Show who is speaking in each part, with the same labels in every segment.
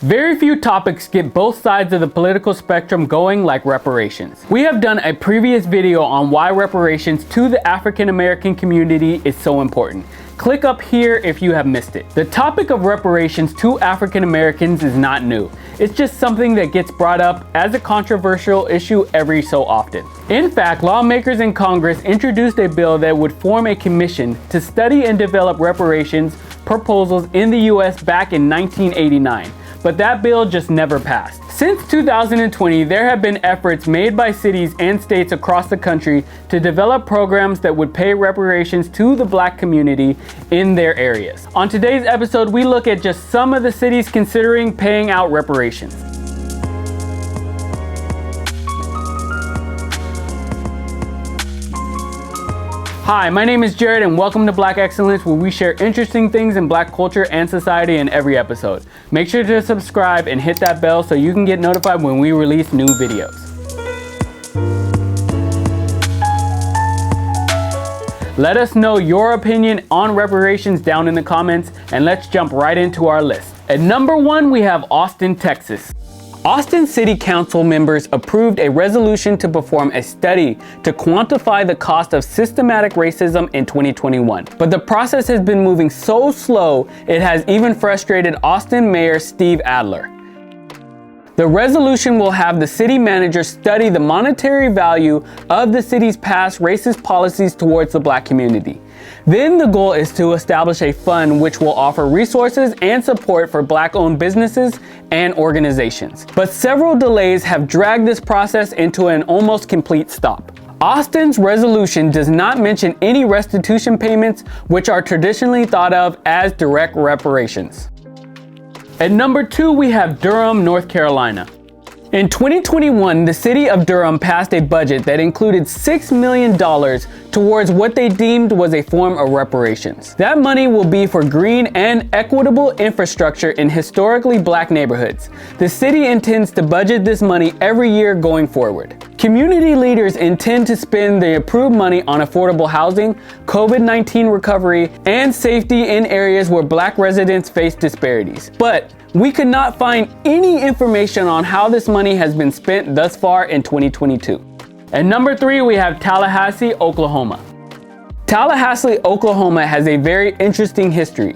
Speaker 1: Very few topics get both sides of the political spectrum going like reparations. We have done a previous video on why reparations to the African American community is so important. Click up here if you have missed it. The topic of reparations to African Americans is not new. It's just something that gets brought up as a controversial issue every so often. In fact, lawmakers in Congress introduced a bill that would form a commission to study and develop reparations proposals in the US back in 1989. But that bill just never passed. Since 2020, there have been efforts made by cities and states across the country to develop programs that would pay reparations to the Black community in their areas. On today's episode, we look at just some of the cities considering paying out reparations. Hi, my name is Jared and welcome to Black Excellence, where we share interesting things in Black culture and society in every episode. Make sure to subscribe and hit that bell so you can get notified when we release new videos. Let us know your opinion on reparations down in the comments, and let's jump right into our list. At number 1, we have Austin, Texas. Austin City Council members approved a resolution to perform a study to quantify the cost of systematic racism in 2021. But the process has been moving so slow, it has even frustrated Austin Mayor Steve Adler. The resolution will have the city manager study the monetary value of the city's past racist policies towards the Black community. Then the goal is to establish a fund which will offer resources and support for Black-owned businesses and organizations. But several delays have dragged this process into an almost complete stop. Austin's resolution does not mention any restitution payments, which are traditionally thought of as direct reparations. At number 2, we have Durham, North Carolina. In 2021, the city of Durham passed a budget that included $6 million towards what they deemed was a form of reparations. That money will be for green and equitable infrastructure in historically Black neighborhoods. The city intends to budget this money every year going forward. Community leaders intend to spend the approved money on affordable housing, COVID-19 recovery, and safety in areas where Black residents face disparities. But we could not find any information on how this money has been spent thus far in 2022. At number 3, we have Tallahassee, Oklahoma. Tallahassee, Oklahoma has a very interesting history.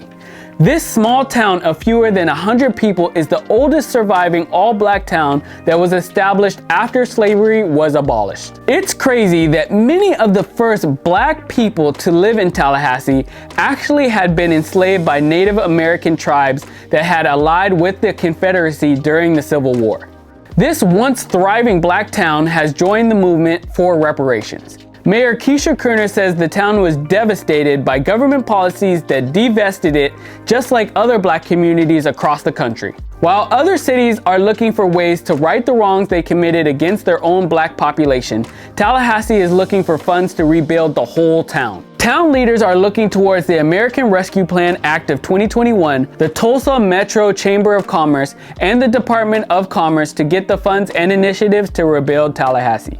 Speaker 1: This small town of fewer than 100 people is the oldest surviving all-Black town that was established after slavery was abolished. It's crazy that many of the first Black people to live in Tallahassee actually had been enslaved by Native American tribes that had allied with the Confederacy during the Civil War. This once thriving Black town has joined the movement for reparations. Mayor Keisha Kerner says the town was devastated by government policies that divested it, just like other Black communities across the country. While other cities are looking for ways to right the wrongs they committed against their own Black population, Tallahassee is looking for funds to rebuild the whole town. Town leaders are looking towards the American Rescue Plan Act of 2021, the Tulsa Metro Chamber of Commerce, and the Department of Commerce to get the funds and initiatives to rebuild Tallahassee.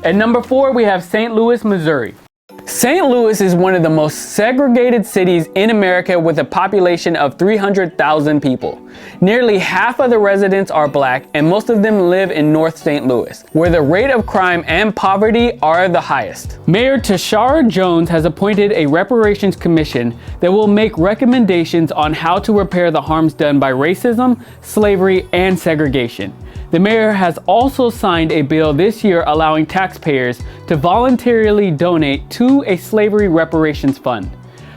Speaker 1: At number 4, we have St. Louis, Missouri. St. Louis is one of the most segregated cities in America with a population of 300,000 people. Nearly half of the residents are Black, and most of them live in North St. Louis, where the rate of crime and poverty are the highest. Mayor Tashara Jones has appointed a reparations commission that will make recommendations on how to repair the harms done by racism, slavery, and segregation. The mayor has also signed a bill this year allowing taxpayers to voluntarily donate to a slavery reparations fund.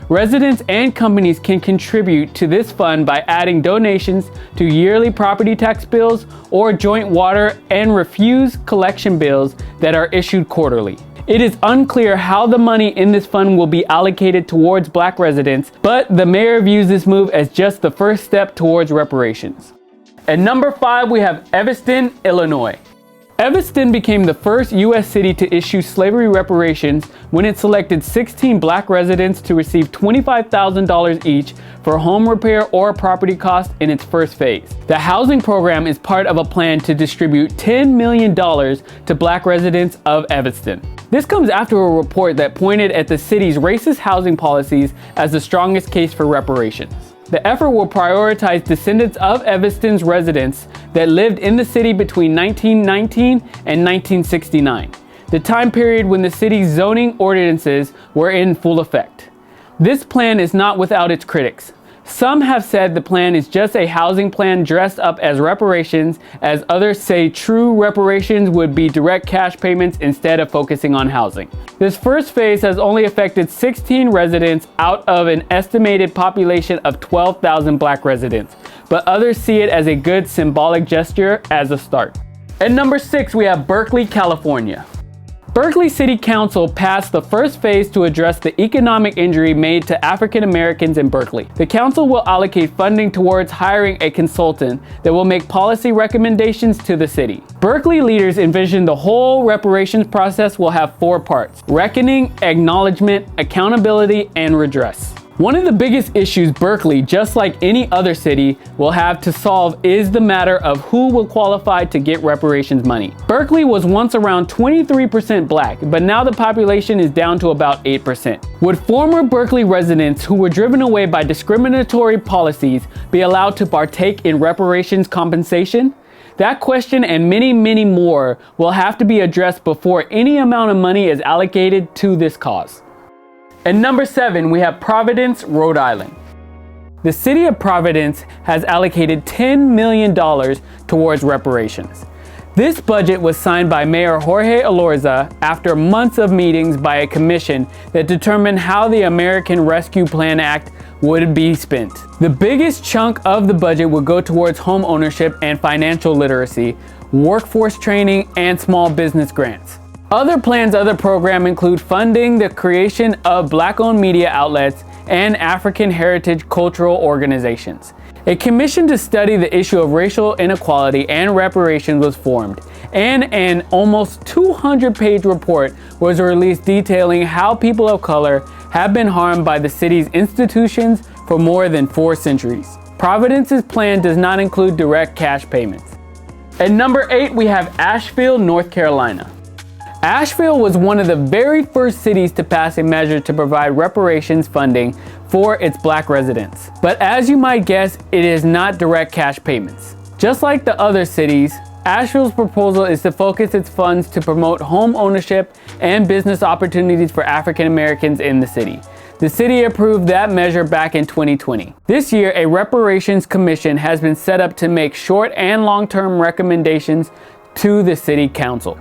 Speaker 1: Residents and companies can contribute to this fund by adding donations to yearly property tax bills or joint water and refuse collection bills that are issued quarterly. It is unclear how the money in this fund will be allocated towards Black residents, but the mayor views this move as just the first step towards reparations. At number 5, we have Evanston, Illinois. Evanston became the first U.S. city to issue slavery reparations when it selected 16 Black residents to receive $25,000 each for home repair or property costs in its first phase. The housing program is part of a plan to distribute $10 million to Black residents of Evanston. This comes after a report that pointed at the city's racist housing policies as the strongest case for reparations. The effort will prioritize descendants of Evanston's residents that lived in the city between 1919 and 1969, the time period when the city's zoning ordinances were in full effect. This plan is not without its critics. Some have said the plan is just a housing plan dressed up as reparations, as others say true reparations would be direct cash payments instead of focusing on housing. This first phase has only affected 16 residents out of an estimated population of 12,000 black residents, but others see it as a good symbolic gesture as a start. At number 6, we have Berkeley, California. Berkeley City Council passed the first phase to address the economic injury made to African Americans in Berkeley. The council will allocate funding towards hiring a consultant that will make policy recommendations to the city. Berkeley leaders envision the whole reparations process will have 4 parts: reckoning, acknowledgement, accountability, and redress. One of the biggest issues Berkeley, just like any other city, will have to solve is the matter of who will qualify to get reparations money. Berkeley was once around 23% black, but now the population is down to about 8%. Would former Berkeley residents who were driven away by discriminatory policies be allowed to partake in reparations compensation? That question and many, many more will have to be addressed before any amount of money is allocated to this cause. At number 7, we have Providence, Rhode Island. The city of Providence has allocated $10 million towards reparations. This budget was signed by Mayor Jorge Elorza after months of meetings by a commission that determined how the American Rescue Plan Act would be spent. The biggest chunk of the budget would go towards home ownership and financial literacy, workforce training, and small business grants. Other programs include funding the creation of black-owned media outlets and African heritage cultural organizations. A commission to study the issue of racial inequality and reparations was formed, and an almost 200-page report was released detailing how people of color have been harmed by the city's institutions for more than 4 centuries. Providence's plan does not include direct cash payments. At number 8, we have Asheville, North Carolina. Asheville was one of the very first cities to pass a measure to provide reparations funding for its black residents. But as you might guess, it is not direct cash payments. Just like the other cities, Asheville's proposal is to focus its funds to promote home ownership and business opportunities for African Americans in the city. The city approved that measure back in 2020. This year, a reparations commission has been set up to make short and long-term recommendations to the city council.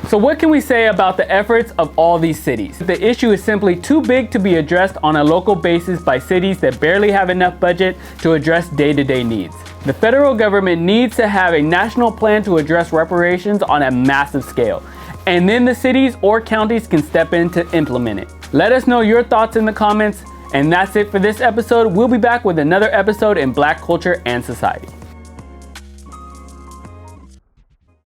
Speaker 1: So what can we say about the efforts of all these cities? The issue is simply too big to be addressed on a local basis by cities that barely have enough budget to address day-to-day needs. The federal government needs to have a national plan to address reparations on a massive scale, and then the cities or counties can step in to implement it. Let us know your thoughts in the comments, and that's it for this episode. We'll be back with another episode in Black Culture and Society.